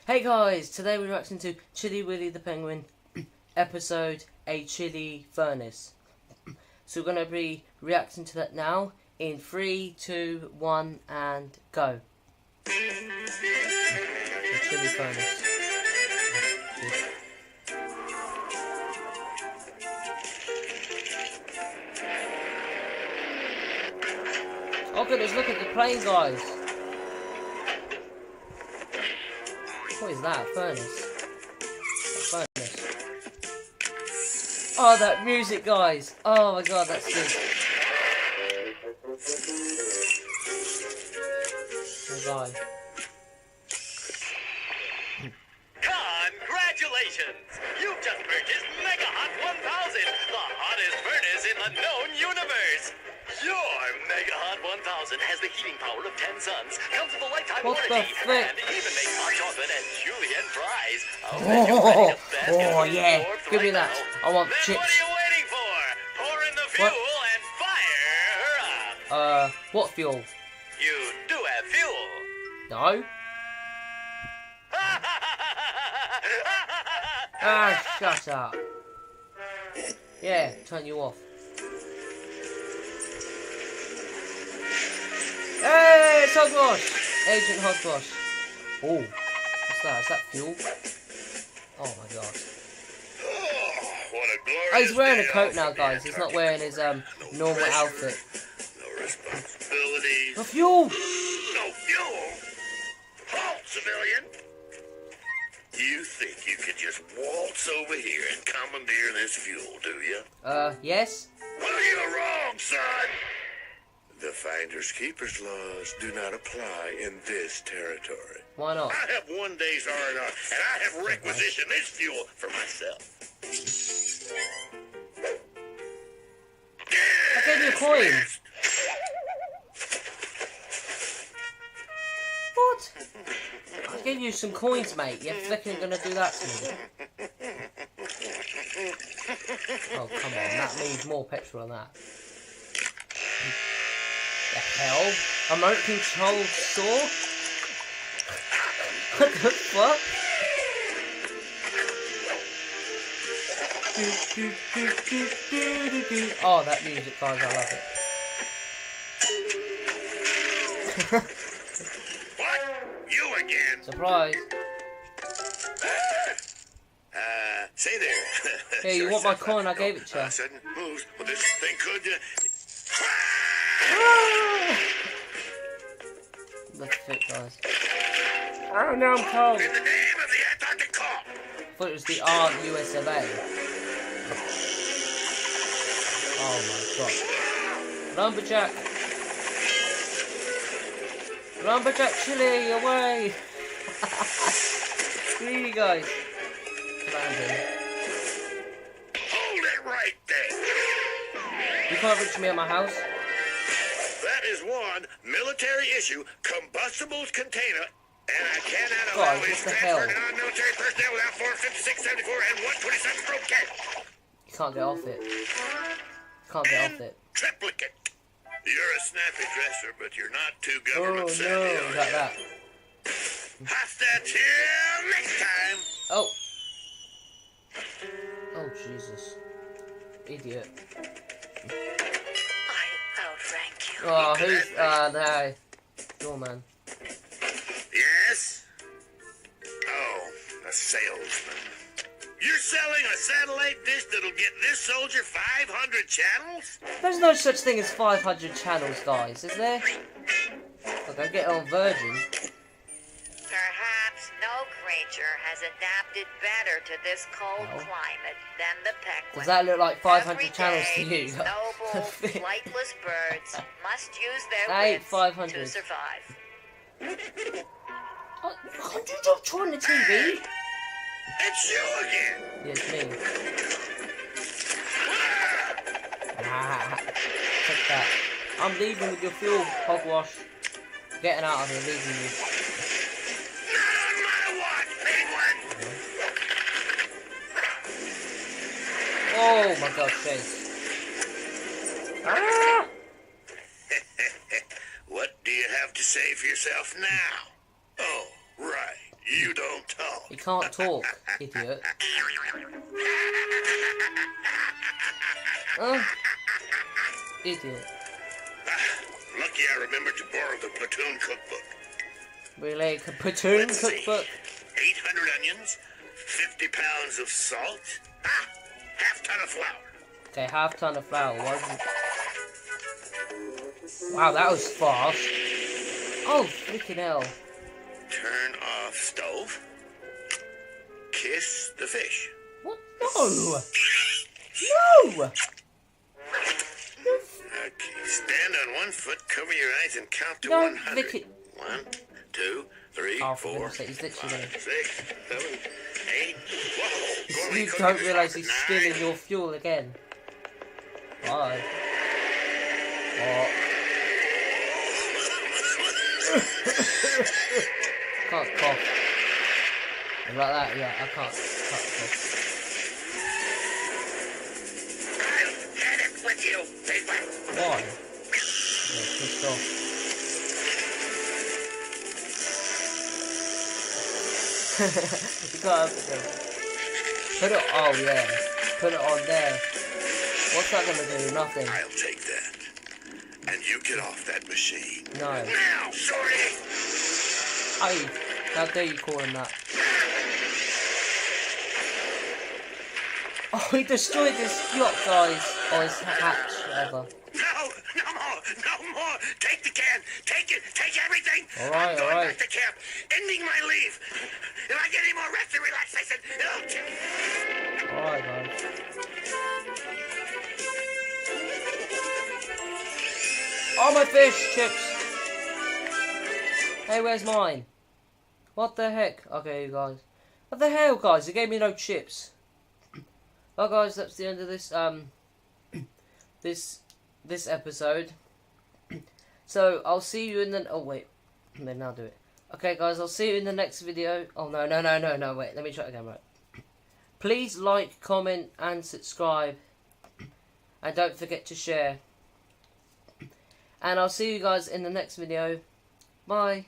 Hey guys, today we're reacting to Chilly Willy the Penguin, episode A Chilly Furnace. So we're going to be reacting to that now in 3, 2, 1 and go. The Chilly Furnace. Oh goodness, look at the plane, guys. What is that? Furnace? Furnace. Oh, that music, guys. Oh my god, that's good. Oh god. Congratulations! You've just purchased Mega Hot 1000, the hottest furnace in the known universe. Your Mega Hot 1000 has the heating power of 10 suns, comes with a lifetime warranty, and even makes hot chocolate and julienne fries. Oh yeah, give me that. I want chips. What are you waiting for? Pour in the fuel and fire her up. What fuel? You do have fuel. No. Ah, shut up. Yeah, turn you off. Hey, it's Hogwash! Agent Hogwash. Oh, what's that? Is that fuel? Oh my god. What a glorious Oh, he's wearing a coat now, guys. He's not wearing his normal outfit. No responsibilities. The fuel! No fuel? Halt, civilian! You think you could just waltz over here and commandeer this fuel, do you? Yes? Well, you're wrong, son! The Finders Keepers laws do not apply in this territory. Why not? I have 1 day's R&R, and I have requisitioned this fuel for myself. I gave you a coin. What? I gave you some coins, mate. You're flicking gonna do that to me. Oh, come on. That means more petrol than that. The hell? Remote control store? What the fuck? Oh, that music, guys, I love it. What? You again? Surprise. Say there. Hey, you want my coin? I gave it to you. Sudden moves. Well, this thing could... Look at it, guys. Oh, no, I'm cold. In the name of the Antarctic call. I thought it was the US of A. Oh my god. Lumberjack! Lumberjack Chili, away! Screw you guys. Landing. Hold it right there. You can't reach me at my house. That is one military issue combustibles container, and I cannot God, allow what its the transfer hell? to non-military personnel without Form 5674 and 127 stroke K. You can't get off it. You can't get off it. Triplicate. You're a snappy dresser, but you're not too Oh government no, savvy. like that. Hasta till next time. Oh. Oh Jesus. Idiot. I outrank you. Oh, who's no. Your man. Yes? Oh, a salesman. You're selling a satellite dish that'll get this soldier 500 channels? There's no such thing as 500 channels, guys, is there? Look, I get it on Virgin. Perhaps no creature has adapted better to this cold climate than the penguin. Does that look like 500 Every channels to day, you? noble, flightless birds must use their I ate wits 500. to survive. Oh, can't you stop trying the TV? It's you again! Yes, me. Ah, take that. I'm leaving with your fuel, Hogwash. Getting out of here, leaving you. Not on my watch, penguin! Oh my god, Chase. Ah! What do you have to say for yourself now? Oh, right. You can't talk, idiot. Idiot. Lucky I remembered to borrow the platoon cookbook. Really? A platoon Let's see. cookbook? 800 onions, 50 pounds of salt, half ton of flour. Okay, half ton of flour. Wow, that was fast. Oh, freaking hell. Turn off stove. Kiss the fish. What? No! No! Okay, stand on one foot, cover your eyes, and count to No, 100. Vicky. 1, 2, 3, Oh, for 4, goodness sake, he's literally 5, 6, 7, 8. Whoa! Gourmet You cooking don't is realise hot. he's 9. stealing your fuel again. Bye. Oh. Can't cough. And like that, yeah, I can't cough. I've had it with you, paper. Why? Yeah, pissed off. You can't have it. Put it, oh yeah, put it on there. What's that gonna do? Nothing. I'll take that. And you get off that machine. No. Now, shorty! Hey, how dare you call him that? Oh, he destroyed his yacht, guys. Or his hatch, whatever. No more. Take the can. Take it. Take everything. Alright, I'm going alright. back to camp. Ending my leave. If I get any more rest and relaxation, it'll kill. Alright, guys. Oh, my fish chips! Hey, where's mine? What the heck? Okay, you guys. What the hell, guys? They gave me no chips. Well, guys, that's the end of this this episode. So I'll see you in the. Oh wait, then I'll do it. Okay, guys, I'll see you in the next video. Oh no! Wait, let me try it again. Right. Please like, comment, and subscribe, and don't forget to share. And I'll see you guys in the next video. Bye.